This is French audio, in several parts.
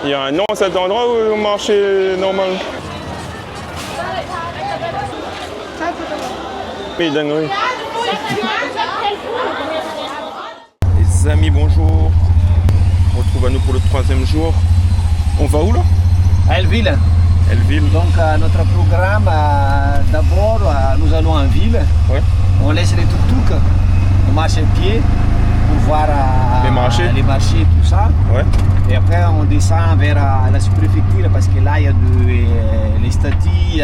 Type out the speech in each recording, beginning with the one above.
Il y a un nom à cet endroit ou au marché normal? Oui, dinguerie. Les amis, bonjour. On se retrouve à nous pour le 3e jour. On va où là? À Elville. Elville. Donc notre programme, d'abord nous allons en ville. Ouais. On laisse les tuk-tuk, on marche à pied pour voir les marchés, tout ça. Ouais. Et après on descend vers la sous-préfecture parce que là il y a les statues,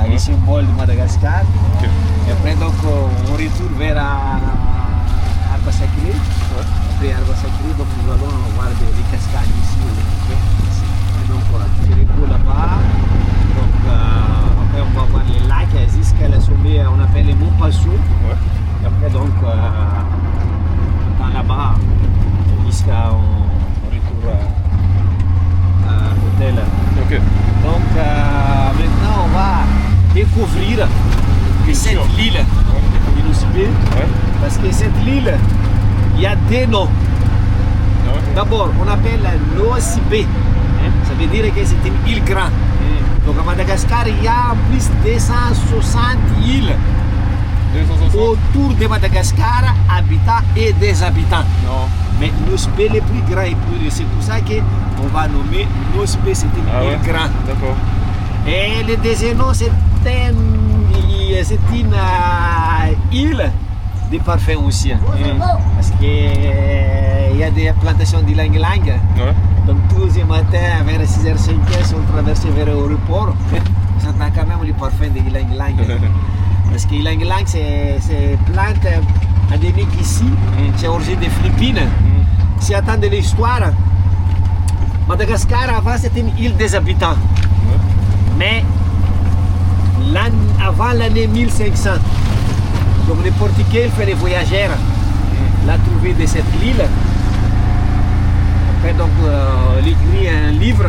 les symboles de Madagascar. Okay. Et après donc on retourne vers Arbre Sacré. Ouais. Après Arbre Sacré, donc nous allons voir les cascades ici. Et donc c'est beau là-bas. Donc après on va voir les lacs jusqu'à la sommet, on appelle les Monts Passou. Ouais. Et après donc dans là-bas jusqu'à retour à l'hôtel. Okay. Donc maintenant on va découvrir cette île de Nosy-Be. Ouais. Parce que cette île, il y a des noms. Ouais. D'abord on appelle Nosy-Be. Ça veut dire que c'est une île grande. Donc à Madagascar, il y a plus de 260 îles 260. autour de Madagascar, habitants et des habitants. Non. Mais Nosy-Be est le plus grand et c'est pour ça qu'on va nommer Nosy-Be, c'est une île grande. D'accord. Et le deuxième nom, c'est une île de parfums aussi. Parce qu'il y a des plantations d'ylang-ylang. Ouais. Donc tous les matins, vers 6h, 5h, on traverse vers l'aéroport. On sent quand même les parfums de ylang-ylang. Parce que ylang-ylang, c'est une plante endémique ici. C'est origine des Philippines. Si on attend de l'histoire, Madagascar avant c'était une île des habitants. Mais avant l'année 1500, donc les Portugais, les voyageurs, l'ont trouvé de cette île. Après donc il écrit un livre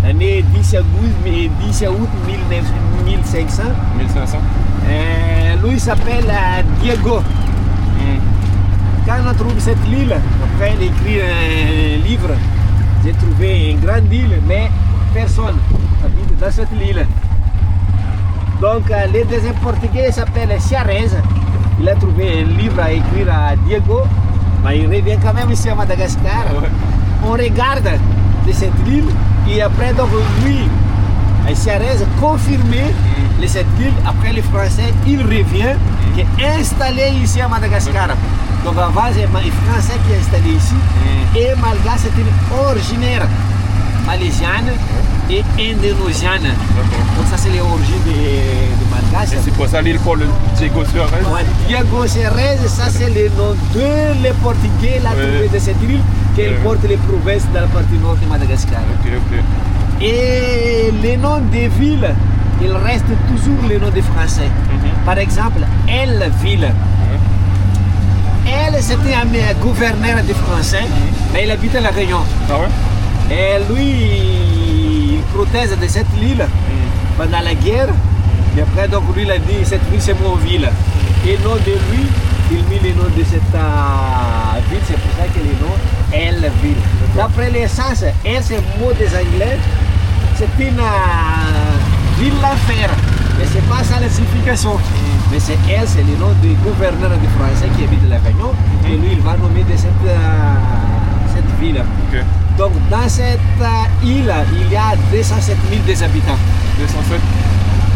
l'année 10 août 1500. 1500. Lui il s'appelle Diego. Quand on a trouvé cette île, après il écrit un livre. J'ai trouvé une grande île, mais personne habite dans cette île. Donc le deuxième portugais s'appelle Chiarez. Il a trouvé un livre à écrire à Diego, mais il revient quand même ici à Madagascar. Ouais. On regarde de cette île et après donc lui, Chiarez, confirmé cette île. Après les Français, il revient qui est installé ici à Madagascar. Donc avant c'est les Français qui sont installés ici et malgache c'est une originaire malaisienne et indonésienne. Donc ça c'est l'origine de malgache. Et c'est pour ça l'île pour le Diego Suarez. Ouais, Diego Suarez, ça c'est le nom de les Portugais là trouvé de cette île qui porte les provinces dans la partie nord de Madagascar. Ok. Et les noms des villes, il reste toujours les noms des Français. Par exemple, Elville. Elle, c'était un gouverneur des Français, mais il habitait la Réunion. Ah ouais? Et lui, il protège de cette île pendant la guerre. Et après, donc, lui, il a dit, cette ville, c'est mon ville. Et le nom de lui, il mit le nom de cette ville, c'est pour ça que le nom est Elville. D'après l'essence, elle, c'est le mot des Anglais, c'est une ville l'enfer. Mais c'est pas ça la signification. Mais c'est elle, c'est le nom du gouverneur du Français qui habite la Réunion. Et lui, il va nommer de cette ville. Okay. Donc dans cette île, il y a 207 000 des habitants. 207.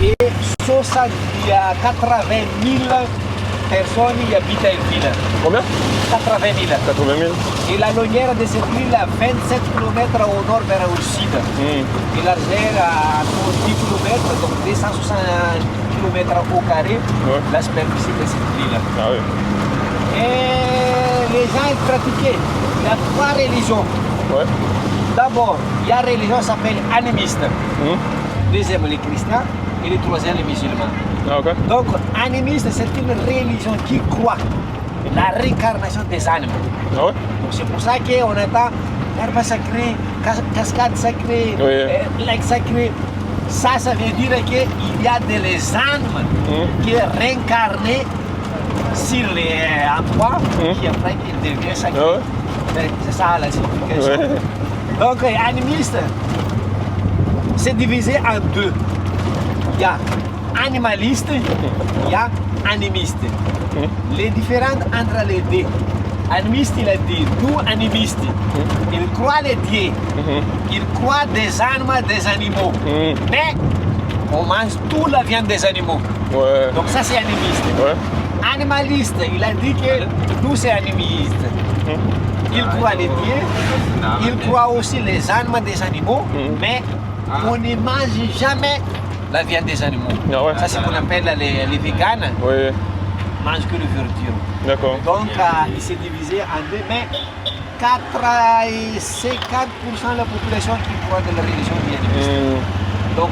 Et il y a 80 000 personnes qui habitent à une ville. Combien? 80 000. 80 000. Et la longueur de cette île à 27 km au nord vers au sud. Et la largeur à 10 km, donc 260 km au carré, la superficie de cette île. Ah oui. Et les gens ils pratiquaient. Il y a 3 religions. Ouais. D'abord, il y a une religion qui s'appelle animiste. Deuxième, les chrétiens. Et le troisième, les musulmans. Ah, ok. Donc, animiste, c'est une religion qui croit la réincarnation des âmes. Ah ouais? Donc, c'est pour ça qu'on entend herbe sacrée, cascade sacrée, lac sacré. Ça veut dire qu'il y a des âmes qui sont réincarnées sur les endroits qui après ils deviennent sacrés. C'est ça la signification. Donc, animiste, c'est divisé en deux. Il y a animaliste, il y a animiste. Les différences entre les deux. Animiste, il a dit, nous animistes, il croit les dieux, il croit des âmes des animaux. Mais on mange toute la viande des animaux. Ouais. Donc ça c'est animiste. Ouais. Animaliste, il a dit que nous c'est animiste. Il croit les dieux, il croit aussi les âmes des animaux, mais on ne mange jamais la viande des animaux. Ah ouais. Ça c'est ce qu'on appelle les véganes, Ouais. mangent que le verdure. D'accord. Donc il s'est divisé en deux, mais 50% de la population qui croit de la religion animiste. Donc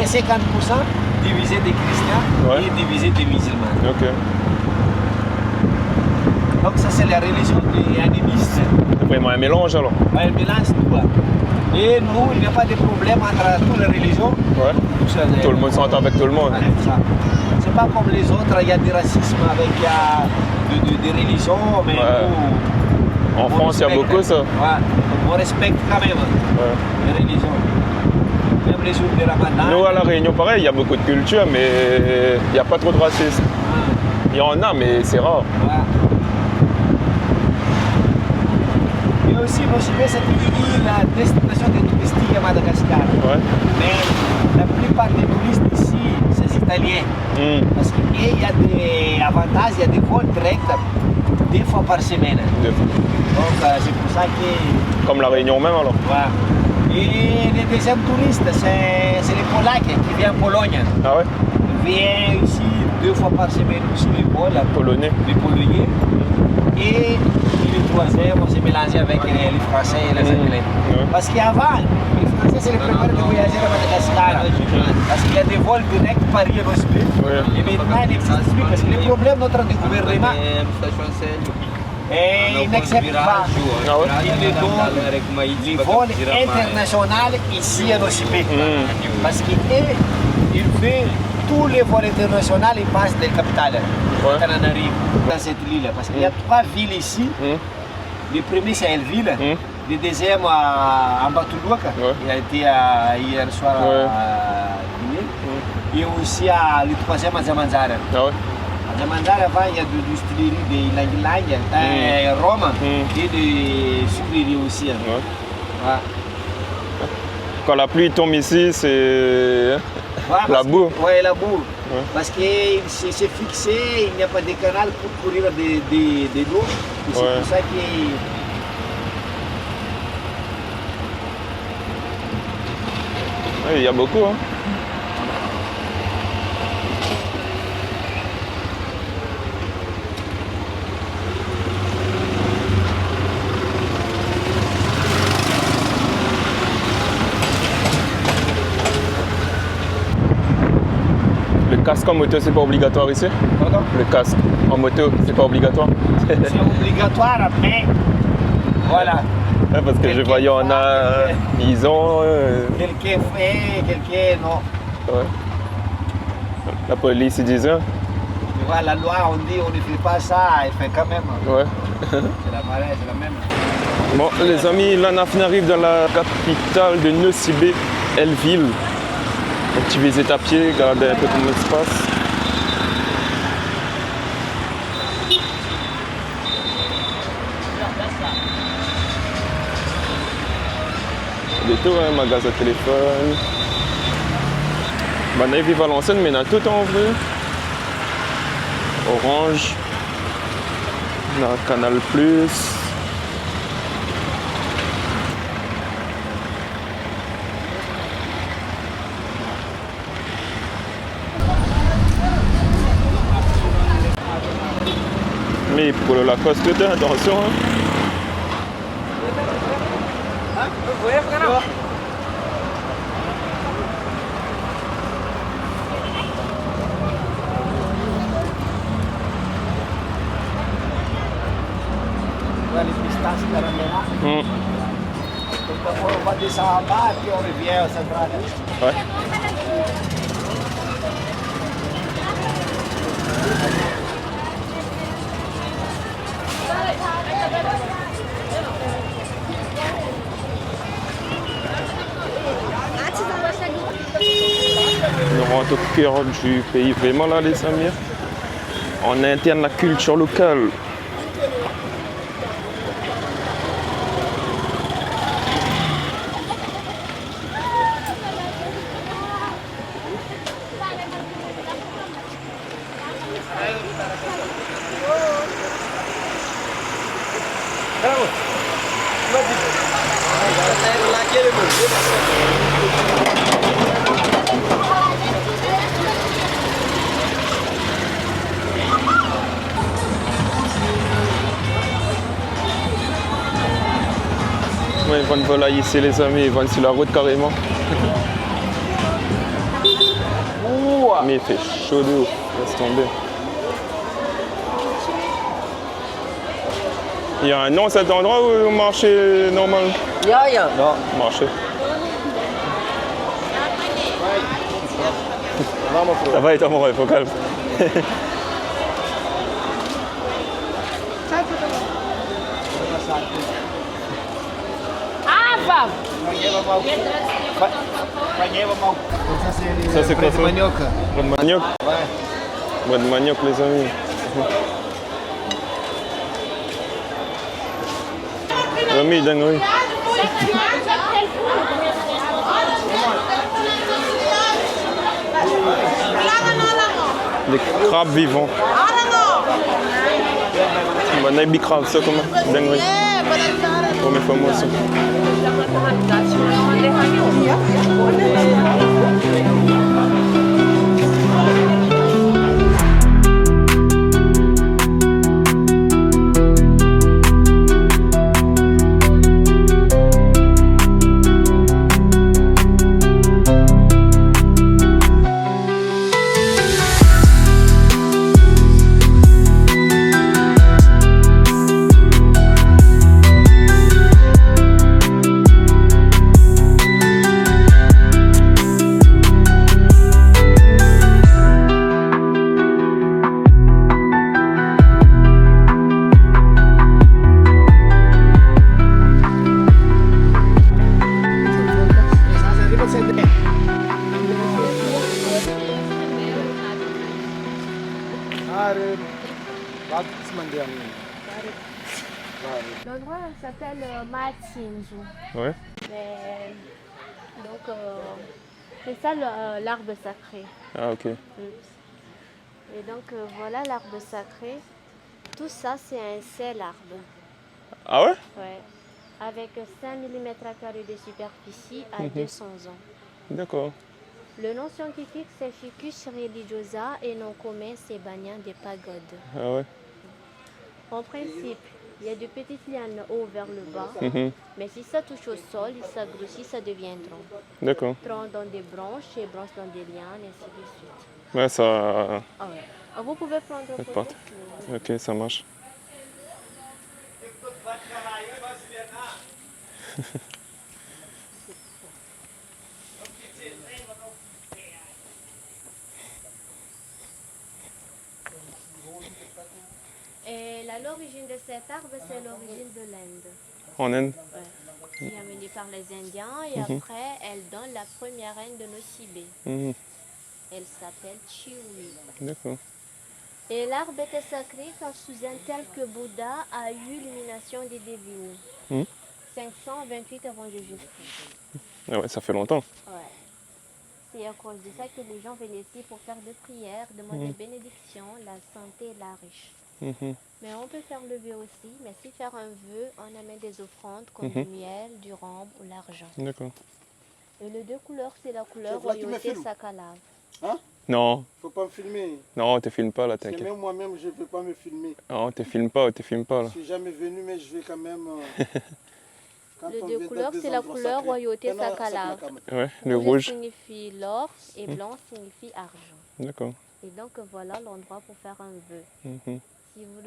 50% divisé des chrétiens Ouais. et divisé des musulmans. Ok. Donc ça c'est la religion des animistes. C'est vraiment un mélange alors. Ouais, elle mélange tout. Et nous, il n'y a pas de problème entre toutes les religions. Ouais. Tout le monde s'entend avec tout le monde. Ouais, ça. C'est pas comme les autres, il y a du racisme avec des religions, mais Ouais. nous, En on France, il y a respecte. beaucoup ça. Ouais, on respecte quand même Ouais. les religions. Même les jours de Ramadan. Nous, à La Réunion, pareil, il y a beaucoup de culture, mais il n'y a pas trop de racisme. Ouais. Il y en a, mais c'est rare. Ouais. Et aussi, Nosibé, c'est une destination touristique à Madagascar. Ouais. Mais la plupart des touristes ici, c'est italiens. Parce qu'il y a des avantages, il y a des vols directs 2 fois par semaine. Donc c'est pour ça que... Comme La Réunion même alors. Voilà. Et les deuxièmes touristes, c'est les Polacs qui viennent en Pologne. Ah ouais. Ils viennent ici 2 fois par semaine aussi, les Polonais. Polonais. Les Polonais. Et le troisième, on s'est mélangé avec les Français et les Anglais. Parce qu'avant, les Français, c'est les premiers de voyager à Madagascar. Parce qu'il y a des vols directs Paris et Nosibé. Et maintenant, il n'existe plus parce que les problèmes de notre gouvernement, et il n'accepte pas. Ah ouais. Il ne donne les vols internationaux ici à Nosibé. Parce qu'il fait tous les vols internationaux, ils passent des capitales. Ouais. Quand on arrive dans cette île. Parce qu'il y a 3 villes ici. Le premier c'est Elville. Le deuxième à Ambatoulouaka. Ouais. Il a été hier soir à dîner. Et aussi le troisième à Zamanzara. Ah ouais. À Zamanzara, avant, il y a de distilleries de Ilang-Ilang, Rome, et de sucreries aussi. Ouais. Ouais. Quand la pluie tombe ici, c'est la boue. Oui, la boue. Ouais. Parce que c'est fixé, il n'y a pas de canal pour courir de l'eau. Et c'est Ouais. pour ça que... Oui, il y a beaucoup. Hein. Le casque en moto, c'est pas obligatoire ici? Pardon? Le casque en moto, c'est pas obligatoire? C'est obligatoire, mais voilà. Ouais, parce que je voyais, on a. Ils ont. Quelqu'un fait, quelqu'un non. Ouais. La police, ils disent. Hein? Tu vois, la loi, on dit on ne fait pas ça, il fait quand même. Ouais. C'est la pareille, c'est la même. Bon, les amis, là, on arrive dans la capitale de Nosibé, Elville. Donc, tu visites à pied, regardez un peu comment ça se passe. Des tours, un magasin de téléphone. Bah, on a vu Valenciennes, mais on a tout en vrai. Orange. On a Canal Plus. Mais pour le Lacoste, tout, attention. Hein. Voilà les pistaches caramel. Donc on va descendre là, puis on revient au central. Ouais. On rentre au cœur du pays, vraiment là les amis. On interne la culture locale. Ouais, ils vendent volaille ici les amis, ils vendent sur la route carrément. Mais il fait chaud de ouf, laisse tomber. Il y a un nom cet endroit ou un marché normal? Non. Marché. Ça va être amoureux, il faut calme. Ça c'est quoi ça? Manioc. Bonne manioc. Ouais. Bonne manioc les amis. Amis, dinguerie. Des crabes vivants. Bon, crabe, ça comment? Dinguerie. Come è famoso. L'endroit s'appelle Matsinzu. Ouais. Donc, c'est ça l'arbre sacré. Ah ok. Et donc, voilà l'arbre sacré. Tout ça, c'est un seul arbre. Ah ouais? Ouais. Avec 5 mm² de superficie à 200 ans. D'accord. Le nom scientifique, c'est Ficus religiosa et nom commun, c'est banyan des pagodes. Ah ouais. En principe, il y a de petites lianes haut vers le bas, mais si ça touche au sol, ça grossit, ça devient tronc. D'accord. Tronc dans des branches et branches dans des lianes, ainsi de suite. Ouais, ça... Ah ouais. Ah, vous pouvez prendre une photo. Porte. Ok, ça marche. Et l'origine de cet arbre, c'est l'origine de l'Inde. En Inde? Ouais. Qui est amenée par les Indiens et après, elle donne la première reine de Nosibé. Elle s'appelle Chiwi. D'accord. Et l'arbre était sacré car sous un tel que Bouddha a eu l'illumination des divines. 528 avant Jésus-Christ. Ah ouais, ça fait longtemps. Ouais. C'est à cause de ça que les gens viennent ici pour faire des prières, demander bénédiction, la santé et la riche. Mais on peut faire le vœu aussi, mais si faire un vœu, on amène des offrandes comme du miel, du rhum ou l'argent. D'accord. Et les deux couleurs, c'est la couleur Chef, là, tu me royauté filmes? Sakala. Hein? Non, Faut pas me filmer. non, on te filme pas là, Parce que t'inquiète. même moi-même, je ne peux pas me filmer. Non, on te filme pas là. Je suis jamais venu, mais je vais quand même. Quand Les on deux vient dans couleurs, des c'est la endroits couleur sacrés. royauté Kana- Sakala. Sakala. Ouais, le Rouge rouge. signifie l'or et blanc signifie argent. D'accord. Et donc voilà l'endroit pour faire un vœu. Si vous...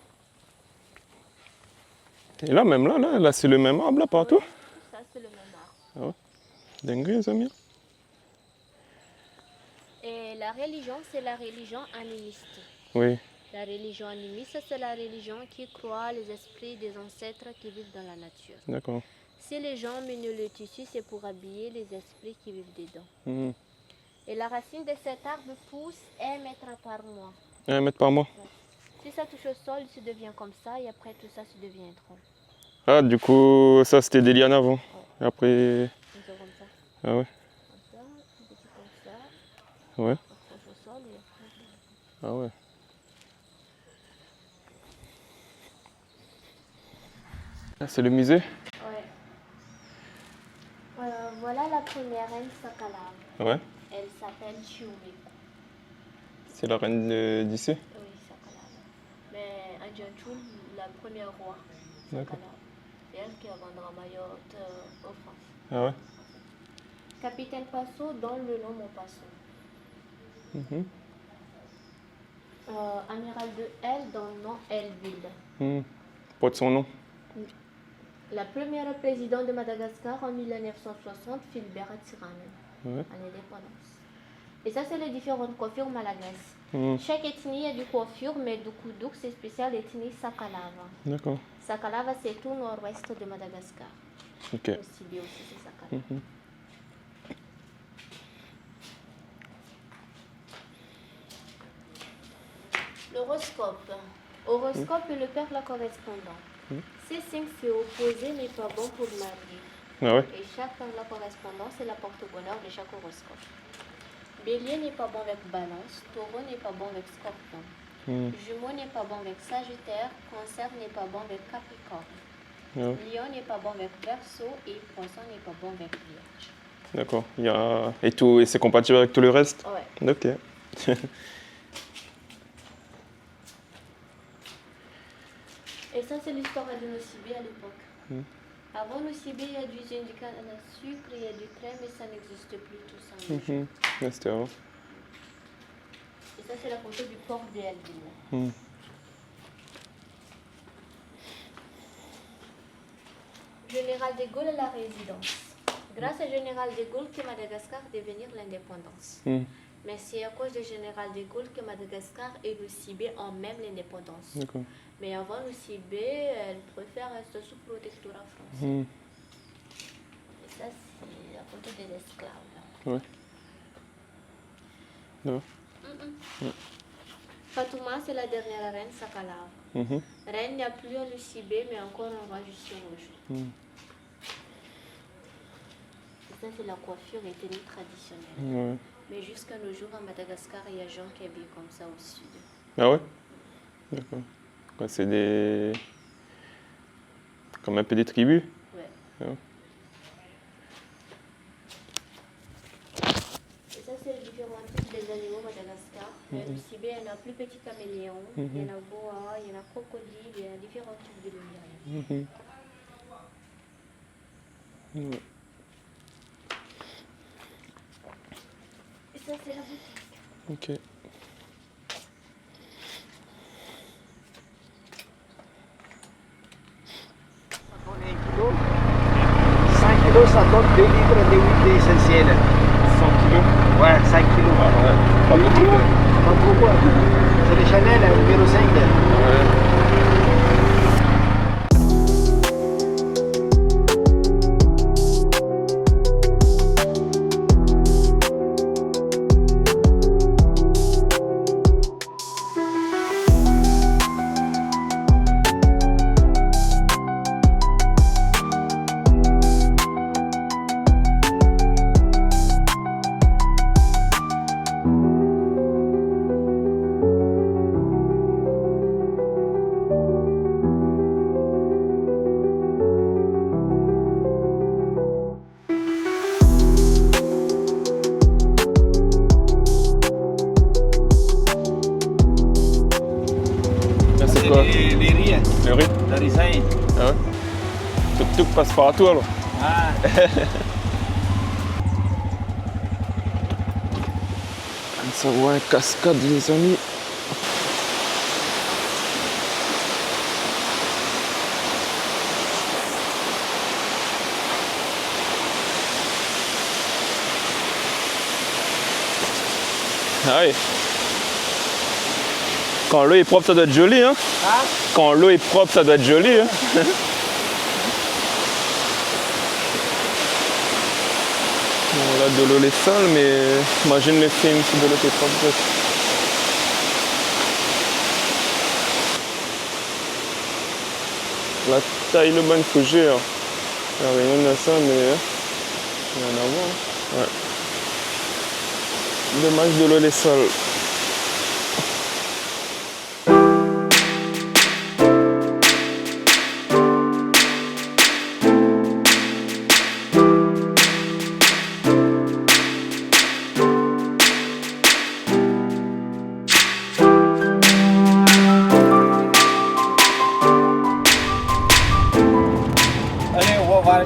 Et là, même là, c'est le même arbre là partout. Ça, c'est le même arbre. Dingue, les amis. Et la religion, c'est la religion animiste. Oui. La religion animiste, c'est la religion qui croit les esprits des ancêtres qui vivent dans la nature. D'accord. Si les gens menent le tissu, c'est pour habiller les esprits qui vivent dedans. Et la racine de cet arbre pousse 1 mètre par mois. 1 mètre par mois. Si ça touche au sol, ça devient comme ça et après tout ça, ça devient un tronc. Ah, du coup, ça c'était des lianes avant. Et après. Ils sont comme ça. Ah ouais. Comme ça, un petit comme ça. Ouais. Accroche au sol et après. Ah ouais. Ah, c'est le musée? Ouais. Voilà la première reine Sakalava. Ouais. Elle s'appelle Chiumiku. C'est la reine d'ici? Oui, Sakalava. Mais Anjanchul, la première roi. D'accord. Sakalava. C'est elle qui a vendu Mayotte aux France. Ah ouais. Capitaine Passo donne le nom Mon Passo. Mhm. Amiral de L donne le nom Elville. Porte son nom. La première présidente de Madagascar en 1960, Philbert Tirana, Ouais. à l'indépendance. Et ça, c'est les différentes coiffures malagasy. Mhm. Chaque ethnie a des coiffures, mais du Koudouk, c'est spécial l'ethnie Sakalava. D'accord. Sakalava, c'est tout nord-ouest de Madagascar. Ok. Le Sibé aussi, c'est Sakalava. Mhm. L'horoscope. Horoscope est le père de la correspondance. Ces signes c'est opposé mais pas bon pour le mari. Ah ouais. Et chaque temps de la correspondance est la porte-bonheur de chaque horoscope. Bélier n'est pas bon avec Balance, Taureau n'est pas bon avec Scorpion, Jumeau n'est pas bon avec Sagittaire, Cancer n'est pas bon avec Capricorne, Ouais. Lion n'est pas bon avec Verseau et Poisson n'est pas bon avec Vierge. D'accord. Il y a... Et tout, et c'est compatible avec tout le reste? Ouais. Ok. Et ça, c'est l'histoire de Nosibé à l'époque. Avant Nosibé, il y a du syndicat à la sucre, il y a du crème, mais ça n'existe plus tout ça. Ouais, c'était avant. Et ça, c'est la photo du port d'Elville. Général de Gaulle à la résidence. Grâce au Général de Gaulle que Madagascar devenir l'indépendance. Mais c'est à cause du Général de Gaulle que Madagascar et le Sibé ont même l'indépendance. D'accord. Mais avant le Sibé, elle préfère rester sous protectorat français. Et ça, c'est la photo de l'esclave. Ouais. Non. Fatouma, c'est la dernière reine Sakalava. Reine, il n'y a plus le Sibé, mais encore un roi jusqu'au jour. Et ça, c'est la coiffure ethnique traditionnelle. Ouais. Mais jusqu'à nos jours, à Madagascar, il y a des gens qui habillent comme ça au sud. Ah ouais? D'accord. Quoi, c'est des... Comme un peu des tribus? Ouais. Ouais. Et ça, c'est les différents types des animaux à Madagascar. Il y a le Sibé, il y en a plus petits caméléons, il y en a boa, il y en a crocodile, il y a différents types de lumière. Ouais. Et ça, c'est la boutique. Ok. On est 1 kilo. 5 kilos, ça donne 2 litres d'huile essentielle. 100 kilos? Ouais, 5 kilos. Pas beaucoup, hein? Pas beaucoup. C'est le Chanel, numéro 5. Ouais. C'est quoi? Les riz, Le riz? le raisin. Ah ouais? Tuk-tuk passe partout alors? Ah, Ça voit un cascade les amis. Ah oui. Quand l'eau est propre, ça doit être joli, hein? Quand l'eau est propre, ça doit être joli, hein? Bon, là, de l'eau est sale, mais imagine les films si de l'eau est propre. La taille, le bon fougère. Il n'y a rien de ça, mais il y en a avant. Ouais. Dommage de l'eau est sale.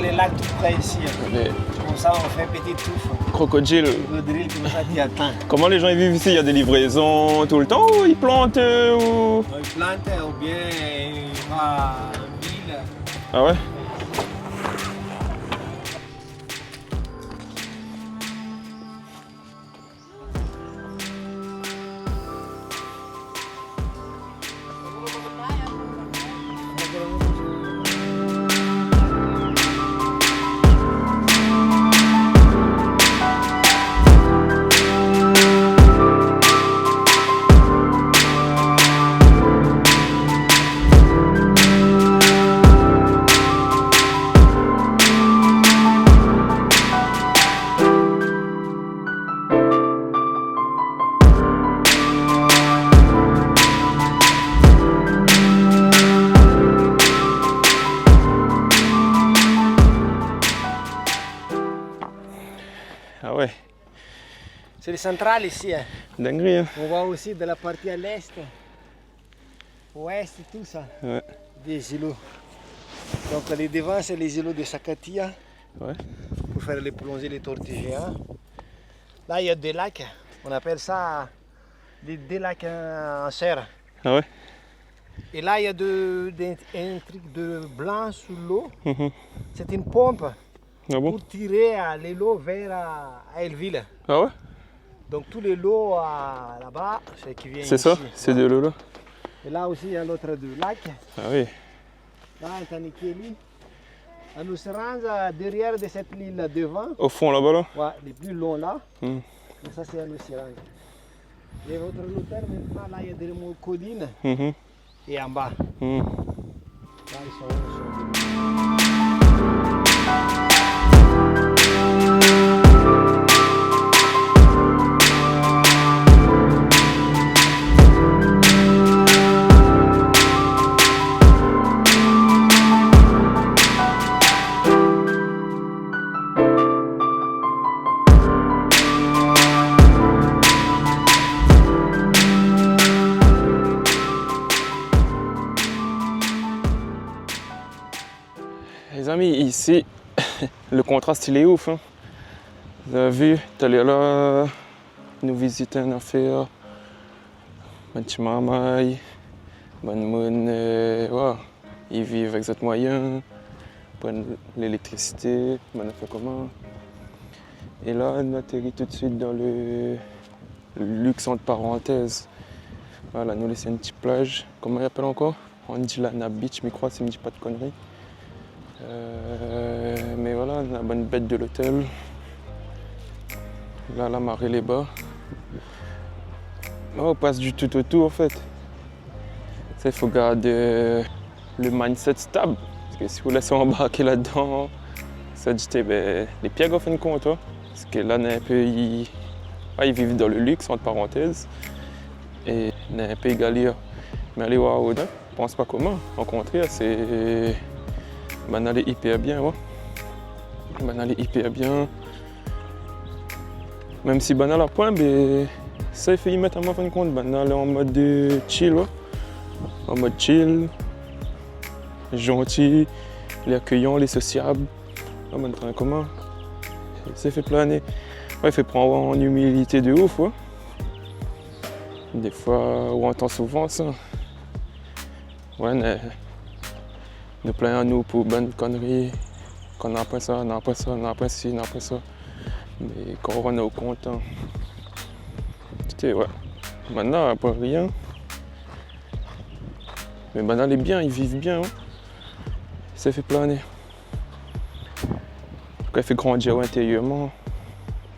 Les lacs tout près ici. Les Comme ça, on fait une petite touffe. crocodiles. Le drill comme ça qui attend. Comment les gens ils vivent ici? Il y a des livraisons tout le temps ou ils plantent ou... On plante ou bien il va en ville. Ah ouais? Ah ouais, C'est le central ici. Hein. dinguerie hein. On voit aussi de la partie à l'est, ouest, tout ça, Ouais. des îlots. Donc les devants, c'est les îlots de Sakatia Ouais. pour faire les plongées, les tortues géants. Là, il y a des lacs, on appelle ça des lacs en serre. Ah ouais? Et là, il y a un truc de blanc sous l'eau. Mhm. C'est une pompe Ah bon? pour tirer les lots vers à Elville. Ah ouais? Donc tous les lots là-bas, c'est qui vient C'est ici. ça? C'est de l'eau là? Et là aussi, il y a l'autre lac. Ah oui. Là, on est Tanikeli. On nous se rend derrière de cette île là devant. Au fond là-bas là? Ouais, les plus longs là. Mhm. Et ça, c'est un océan. Et votre hôtel, maintenant, là, il y a des collines. Mhm. Et en bas, Mhm. là, ils sont. Les amis, ici, le contraste il est ouf. Hein. Vous avez vu, t'allais là, nous visiter une affaire. Bon petit mamaï, bonne monnaie, ouais. Ils vivent avec cette moyen, bonne l'électricité, bonne affaire comment. Et là, on atterrit tout de suite dans le luxe entre parenthèses. Voilà, nous laisser une petite plage. Comment il appelle encore? On dit Lana Beach, mais je crois que ça me dit pas de conneries. Mais voilà, la bonne bête de l'hôtel. Là, la marée les bas. On passe du tout autour en fait. Ça, il faut garder le mindset stable. Parce que si vous laissez embarquer là-dedans, ça dit ben, les pièges en fin de compte. Hein. Parce que là, un peu, ils vivent dans le luxe, entre parenthèses. Et on a un peu galère. Mais aller voir au-dedans, je pense pas comment. Au contraire, c'est. Ben, aller hyper bien, ouais. Ben, aller hyper bien. Même si ben, à la pointe, ben, ça il fait y mettre en fin de compte. Ben, aller en mode chill, ouais. En mode chill, gentil, les accueillants, les sociables. Ah, ben, comment? Ça fait planer. Ouais, il fait prendre en humilité de ouf, ouais. Des fois, on entend souvent ça. Ouais, nous plaignons à nous pour bonnes conneries, qu'on n'a pas ça, n'a pas ça, n'a pas ci, n'a pas ça. Mais quand on est au content, c'était ouais. Maintenant, pas rien. Mais maintenant, les biens, ils vivent bien. Hein. Ça fait planer. Quand il fait grandir intérieurement,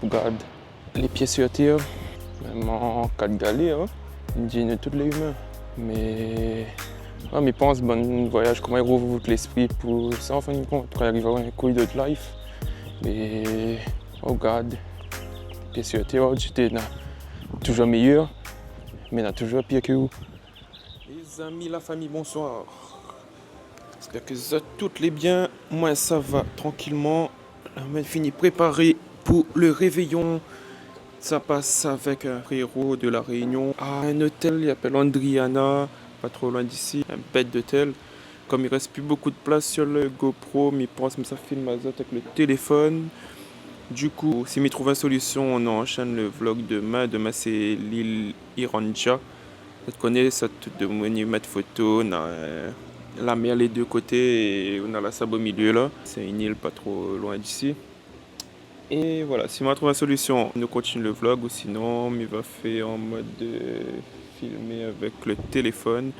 Regarde les pieds sur terre, même en cas de galère, ils dînent tous les humains. Mais je pense bon voyage, comment il rouvre l'esprit pour ça en fin de compte, quand il arrive à un coup de life. Mais regarde, pieds sur terre, j'étais toujours meilleur, mais toujours pire que vous. Les amis, la famille, bonsoir. J'espère que ça toutes les bien. Moi, ça va tranquillement. On a fini préparé pour le réveillon. Ça passe avec un frérot de la Réunion à un hôtel, il s'appelle Andriana, pas trop loin d'ici, un bête d'hôtel. Comme il reste plus beaucoup de place sur le GoPro, mais pense que ça filme avec le téléphone. Du coup, si je trouve une solution, on enchaîne le vlog demain. Demain, c'est l'île Iranja. Tu connais ça, tout de mettre photo, on a la mer les deux côtés et on a la sable au milieu là. C'est une île pas trop loin d'ici. Et voilà, si on trouve une solution, on continue le vlog ou sinon, on va faire en mode filmer avec le téléphone.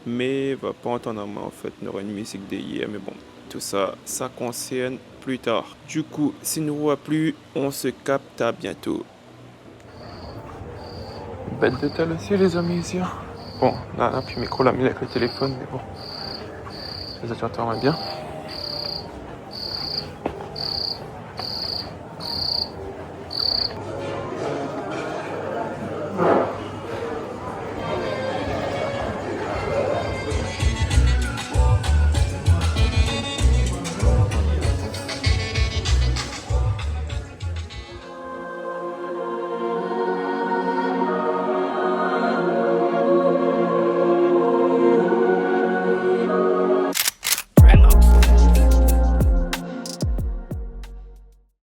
Mais va pas entendre en fait, on aura une musique d'hier, mais bon, tout ça, ça concerne plus tard. Du coup, si nous voit plus, on se capte à bientôt. Bête d'hôtel aussi les amis ici. Bon, là, puis le micro l'a mis avec le téléphone, mais bon, ça tu entends bien.